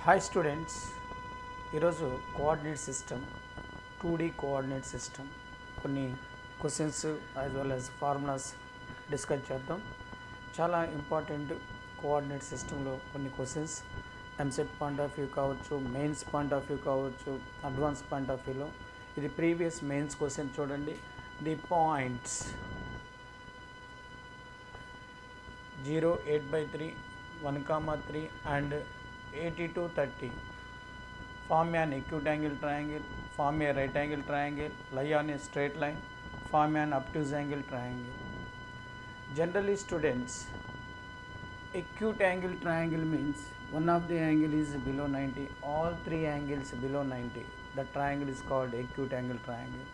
Hi students, ఈరోజు coordinate system 2D coordinate system కొన్ని questions as well as formulas discuss చేద్దాం. చాలా important coordinate సిస్టంలో కొన్ని questions EAMCET point of view కావచ్చు, మెయిన్స్ పాయింట్ ఆఫ్ వ్యూ కావచ్చు, అడ్వాన్స్ పాయింట్ ఆఫ్ వ్యూలో. ఇది ప్రీవియస్ మెయిన్స్ క్వశ్చన్ చూడండి. The points 0, 8/3, 1, 3 and 82, 30 form an acute angle triangle, form a right angle triangle, lie on a straight line, form an obtuse angle triangle. Generally students, acute angle triangle means one of the angle is below 90, all three angles below 90. The triangle is called acute angle triangle.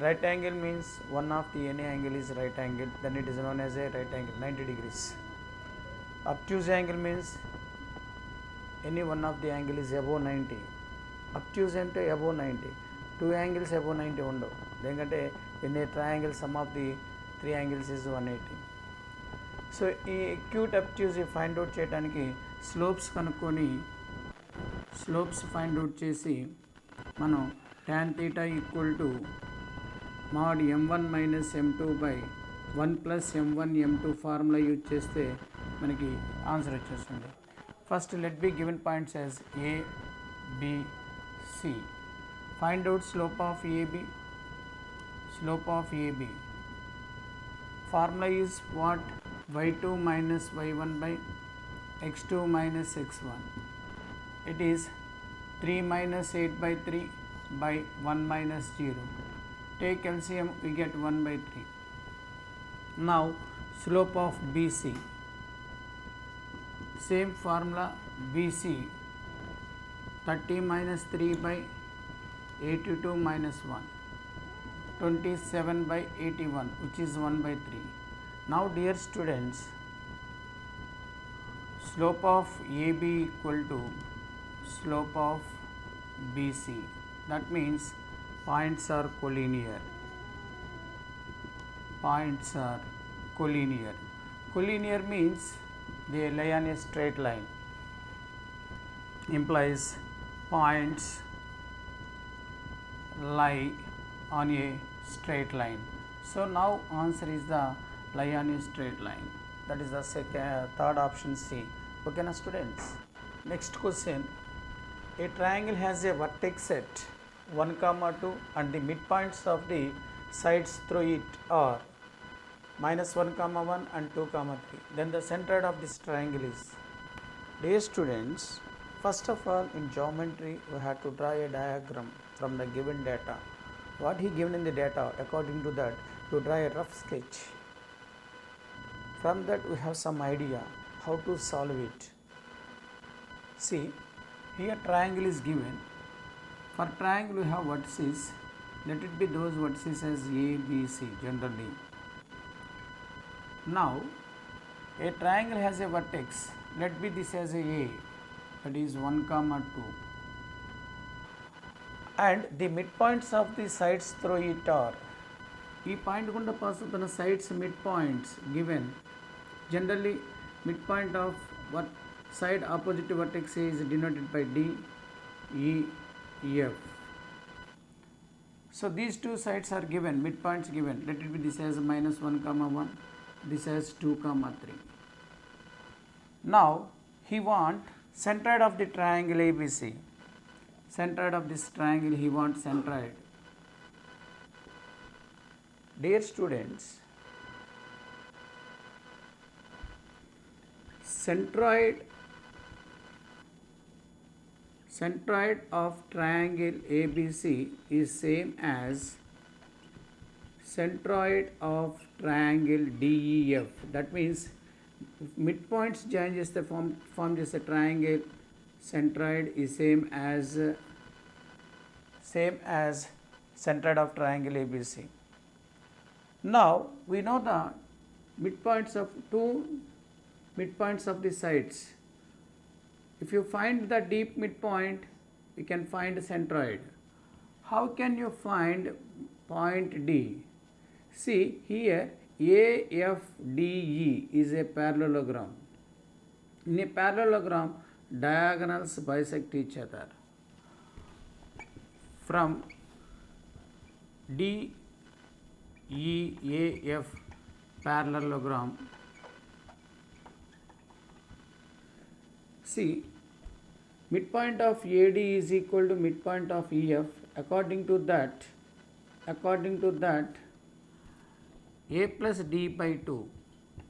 Right angle means one of the any angle is right angle, then it is known as a right angle, 90 degrees. Obtuse angle means any one of the angle is above 90. Obtuse అంటే above 90. Two angles above 90 ఉండవు, ఎందుకంటే in a triangle sum of the three angles is 180. So ఈ acute obtuse find out చేయడానికి slopes కనుక్కొని slopes find out చేసి మనం tan theta equal to mod m1 minus m2 by 1 plus m1 m2 formula use చేస్తే మనకి answer వచ్చేస్తుంది. First let be given points as a, b, c. Find out slope of ab. Slope of ab formula is what? y2 minus y1 by x2 minus x1. It is 3 minus 8/3 by 1 minus 0. Take LCM, we get 1/3. Now slope of BC, same formula. BC 30 minus 3 by 82 minus 1, 27 by 81, which is 1/3. Now dear students, slope of AB equal to slope of BC. That means points are collinear. Points are collinear. Collinear means they lie on a straight line. Implies points lie on a straight line. So now answer is the lie on a straight line. That is the third option, C. Okay na students? Next question. A triangle has a vertex set 1, 2 and the midpoints of the sides through it are -1, 1 and 2, 3. Then the center of this triangle is. Dear students, first of all in geometry we have to draw a diagram from the given data. What he given in the data, according to that to draw a rough sketch. From that we have some idea how to solve it. See, here triangle is given. For triangle we have vertices. Let it be those vertices as A, B, C generally. Now a triangle has a vertex. Let be this as a A, that is 1, 2. And the midpoints of the sides through it are. ఈ point గుండా pass అవుతున్న sides mid points given. Generally mid point of side opposite to vertex A is denoted by D, E, F. So these two sides are given, midpoints given. Let it be this as -1, 1, this as 2, 3. Now he want centroid of the triangle ABC. Centroid of this triangle he wants centroid. Dear students, centroid of triangle ABC is same as centroid of triangle DEF. That means midpoints join చేస్తే form చేసే triangle centroid is same as centroid of triangle ABC. Now we know the midpoints of two midpoints of the sides. If you find the deep midpoint, you can find centroid. How can you find point D? See here, AFDE is a parallelogram. In a parallelogram, diagonals bisect each other. From DEAF parallelogram, see, midpoint of AD is equal to midpoint of EF. According to that, A plus D by 2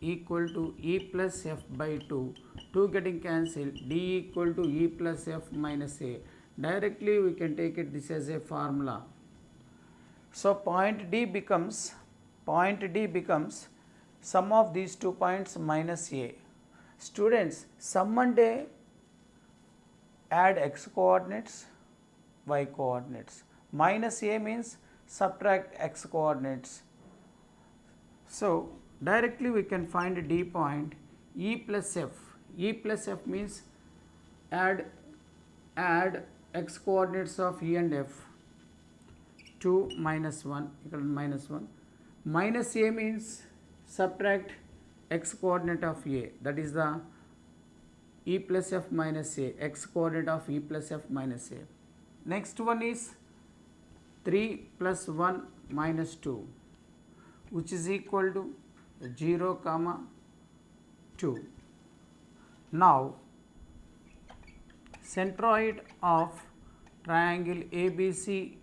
equal to E plus F by 2. 2 getting cancelled. D equal to E plus F minus A. Directly we can take it this as a formula. So point D becomes sum of these 2 points minus A. Students, sum and A add x coordinates, y coordinates. Minus A means subtract x coordinates. So directly we can find D point E plus F. E plus F means add x coordinates of E and F. 2 minus 1 equal to minus 1. Minus A means subtract x coordinate of A, that is the E plus F minus A, x coordinate of E plus F minus A. Next one is 3 plus 1 minus 2, which is equal to 0, 2. Now centroid of triangle ABC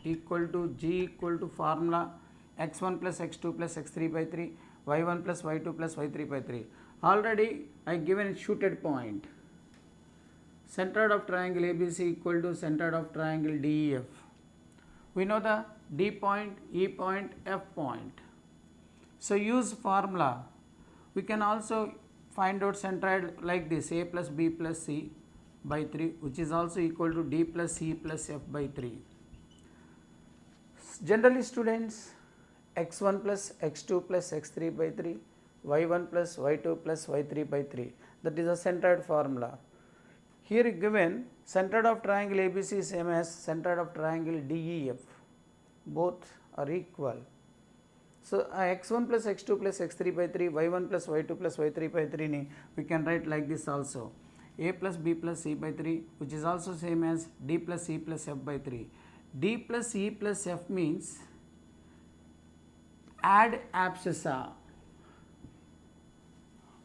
equal to G equal to formula x1 plus x2 plus x3 by 3, y1 plus y2 plus y3 by 3. Already I given a shooted point. Centroid of triangle ABC equal to centroid of triangle DEF. We know the D point, E point, F point. So use formula. We can also find out centroid like this, A plus B plus C by 3, which is also equal to D plus E plus F by 3. Generally students, x1 plus x2 plus x3 by 3, y1 plus y2 plus y3 by 3, that is a centroid formula. Here given centroid of triangle ABC is same as centroid of triangle DEF, both are equal. So x1 plus x2 plus x3 by 3, y1 plus y2 plus y3 by 3 ni we can write like this also, A plus B plus C by 3, which is also same as D plus E plus F by 3. D plus E plus F means add abscissa.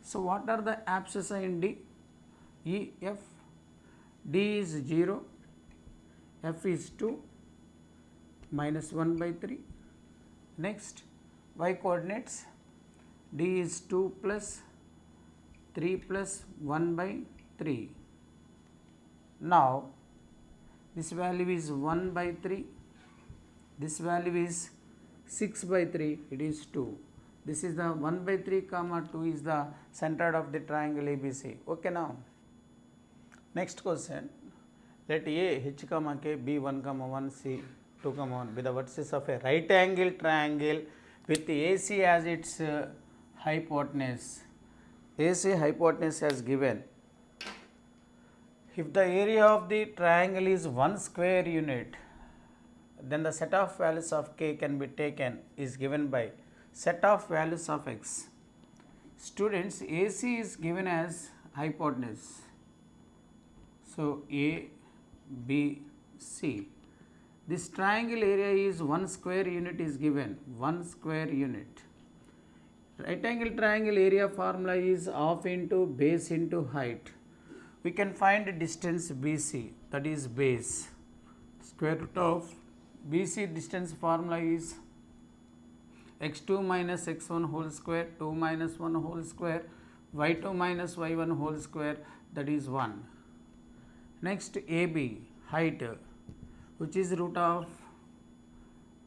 So what are the abscissa in D? E, F. D is 0, F is 2, minus 1 by 3. Next, y coordinates, D is 2 plus 3 plus 1 by 3. Now this value is 1 by 3, this value is 6 by 3, it is 2. This is the 1 by 3 comma 2 is the centroid of the triangle ABC. Okay now. Next question. Let A, H comma K, B 1 comma 1, C 2 comma 1 be the vertices of a right angle triangle with AC as its hypotenuse. AC hypotenuse as given. If the area of the triangle is 1 square unit, then the set of values of K can be taken is given by set of values of X. Students, AC is given as hypotenuse. So A, B, C. This triangle area is 1 square unit is given, 1 square unit. Right angle triangle area formula is half into base into height. We can find distance BC, that is base. Square root of BC distance formula is x2 minus x1 whole square, 2 minus 1 whole square, y2 minus y1 whole square, that is 1. Next AB, height, which is root of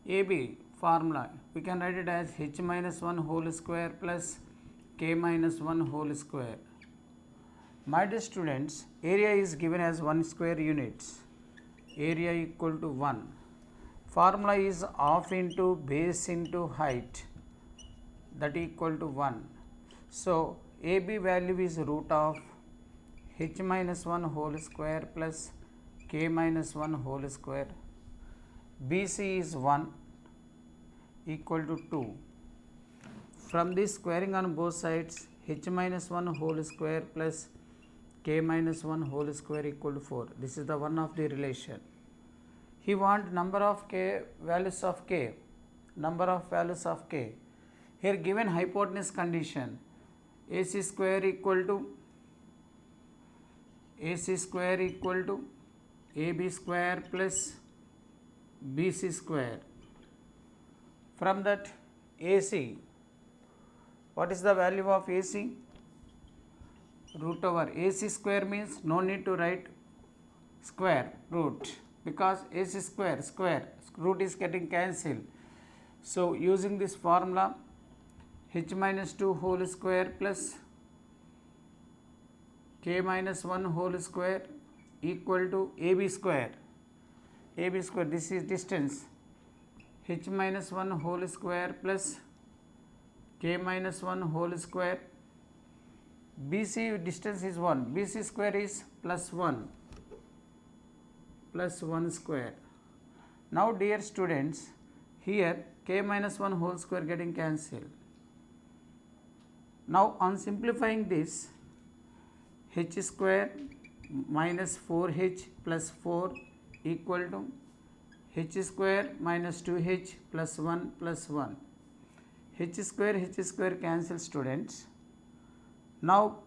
AB formula. We can write it as h minus 1 whole square plus k minus 1 whole square. My dear students, area is given as 1 square units. Area equal to 1. Formula is half into base into height, that equal to 1. So AB value is root of h minus 1 whole square plus k minus 1 whole square. BC is 1 equal to 2. From this squaring on both sides, h minus 1 whole square plus k minus 1 whole square equal to 4. This is the one of the relation. He want number of k values of k, number of values of k. Here given hypotenuse condition, AC square equal to AB square plus BC square. From that AC, what is the value of AC? Root over AC square means no need to write square root, because AC square root is getting cancelled. So using this formula, h minus 2 whole square plus k minus 1 whole square equal to AB square. AB square, this is distance, h minus 1 whole square plus k minus 1 whole square. BC distance is 1, BC square is plus 1 square. Now dear students, here k minus 1 whole square getting cancelled. Now on simplifying this, h square minus 4h plus 4 equal to h square minus 2h plus 1 plus 1. H square cancel, students. Now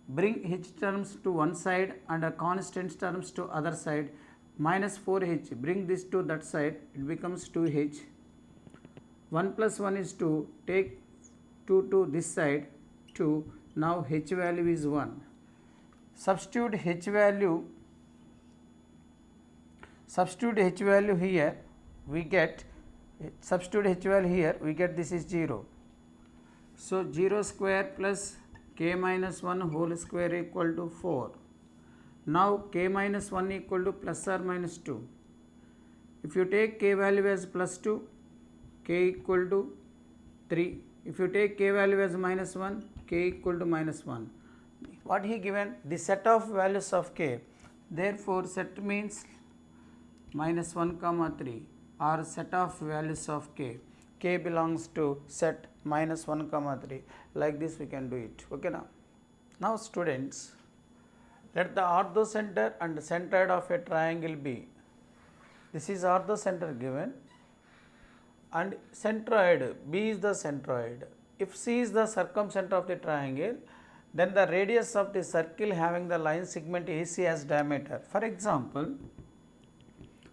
bring h terms to one side and a constant terms to other side. Minus 4h, bring this to that side, it becomes 2h. 1 plus 1 is 2, take 2 to this side, 2. Now h value is 1. Substitute h value here, we get, substitute h value here, we get this is 0. So 0 square plus k minus 1 whole square equal to 4. Now k minus 1 equal to plus or minus 2. If you take k value as plus 2, k equal to 3. If you take k value as minus 1, k equal to minus 1. What he given? The set of values of k. Therefore set means minus 1 comma 3 or set of values of k. K belongs to set minus 1 comma 3. Like this we can do it. Okay now. Now students, let the orthocenter and centroid of a triangle be. This is orthocenter given and centroid, B is the centroid. If C is the circumcenter of the triangle, then the radius of the circle having the line segment AC as diameter. For example,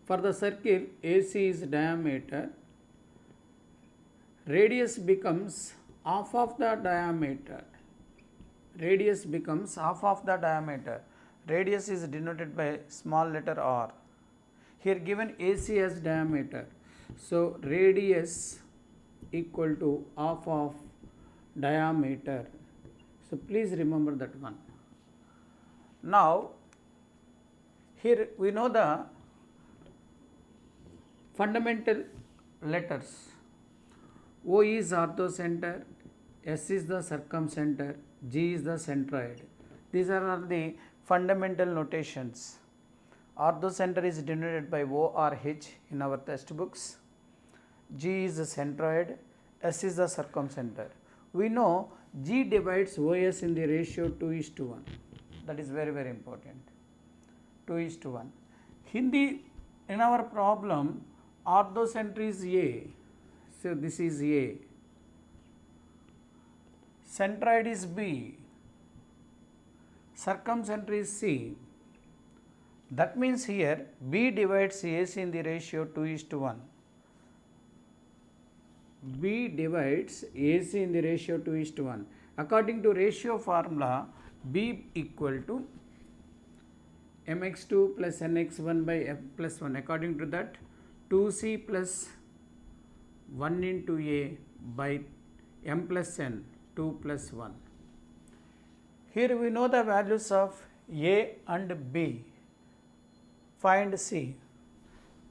for the circle AC is diameter, radius becomes half of the diameter. Radius becomes half of the diameter. Radius is denoted by small letter r. Here given AC as diameter. So radius equal to half of diameter. So please remember that one. Now here we know the fundamental letters. O is orthocenter, S is the circumcenter, G is the centroid. These are the fundamental notations. Orthocenter is denoted by O or H in our textbooks. G is the centroid, S is the circumcenter. We know G divides OS in the ratio 2:1. That is very, very important. 2:1. In our problem, orthocenter is A. So this is A. Centroid is B. Circumcenter is C. That means here B divides AC in the ratio 2:1. B divides AC in the ratio 2:1. According to ratio formula, B equal to mx2 plus nx1 by f plus 1. According to that, 2c plus 1 into A by m plus n, 2 plus 1. Here we know the values of A and B. Find C.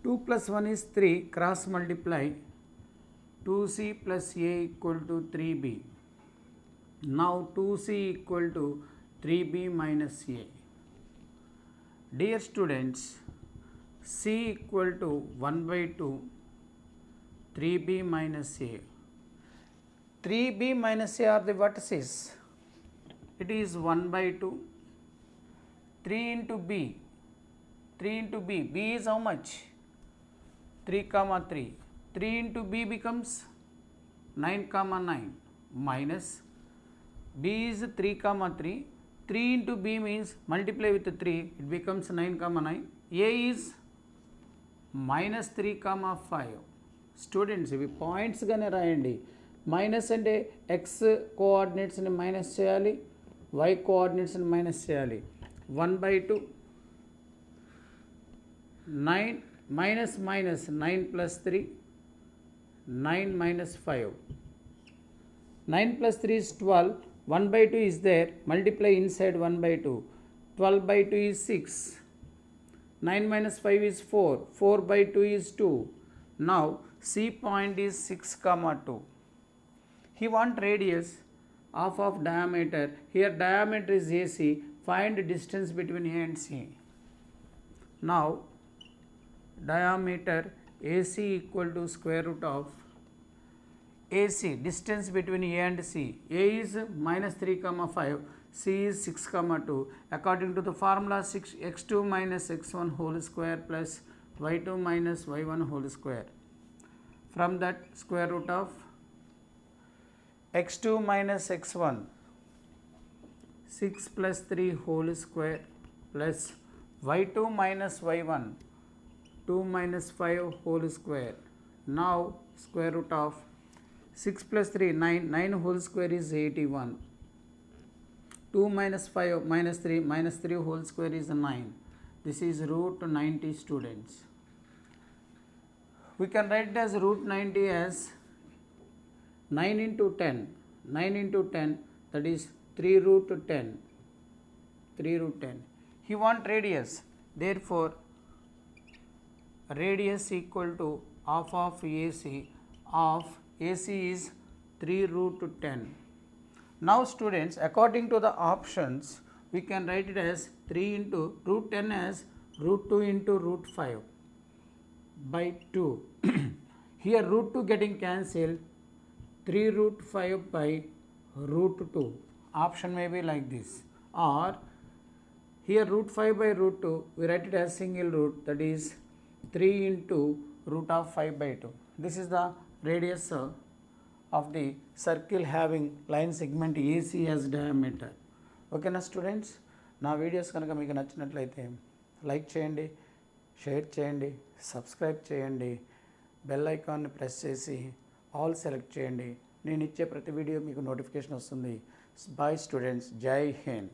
2 plus 1 is 3, cross multiply. 2c plus A equal to 3b. Now 2c equal to 3b minus A. Dear students, C equal to 1 by 2, 3b minus A. 3b minus A are the vertices. It is 1 by 2, 3 into B. 3 into B. B is how much? 3 comma 3. 3 into B becomes 9 comma 9 minus B is 3 comma 3. 3 into B means multiply with 3, it becomes 9 comma 9. A is minus 3 comma 5. Students ఇవి పాయింట్స్గానే రాయండి. Minus అంటే X కోఆర్డినేట్స్ని minus చేయాలి, why కోఆర్డినేట్స్ని minus చేయాలి. 1/2 9 minus minus 9 plus 3 9 minus 5. 9 plus 3 is 12. 1/2 is there, multiply inside 1/2. 12/2 is 6. 9 minus 5 is 4. 4/2 is 2. Now C point is 6 comma 2. He want radius half of diameter. Here diameter is AC. Find distance between A and C. Now diameter AC equal to square root of AC, distance between A and C. A is minus 3 comma 5, C is 6 comma 2. According to the formula, x2 minus x1 whole square plus y2 minus y1 whole square. From that, square root of x2 minus x1 6 plus 3 whole square plus y2 minus y1 2 minus 5 whole square. Now square root of 6 plus 3 9, 9 whole square is 81. 2 minus 5 minus 3 whole square is 9. This is root 90, students. We can write it as root 90 as 9 into 10. 9 into 10, that is 3 root 10. 3 root 10. He want radius. Therefore, radius equal to half of AC. Of AC is 3 root 10. Now students, according to the options, we can write it as 3 into root 10 as root 2 into root 5 by 2. Here root 2 getting cancelled, 3 root 5 by root 2. Option may be like this. Or here root 5 by root 2, we write it as single root, that is 3 into root of 5 by 2. This is the radius of the circle having line segment AC as diameter. Okay na students, నా videos కనుక మీకు నచ్చినట్లయితే like చేయండి, share చేయండి, subscribe చేయండి, bell ఐకాన్ని press చేసి all select చేయండి. నేను ఇచ్చే ప్రతి వీడియో మీకు నోటిఫికేషన్ వస్తుంది. బై స్టూడెంట్స్, జై హింద్.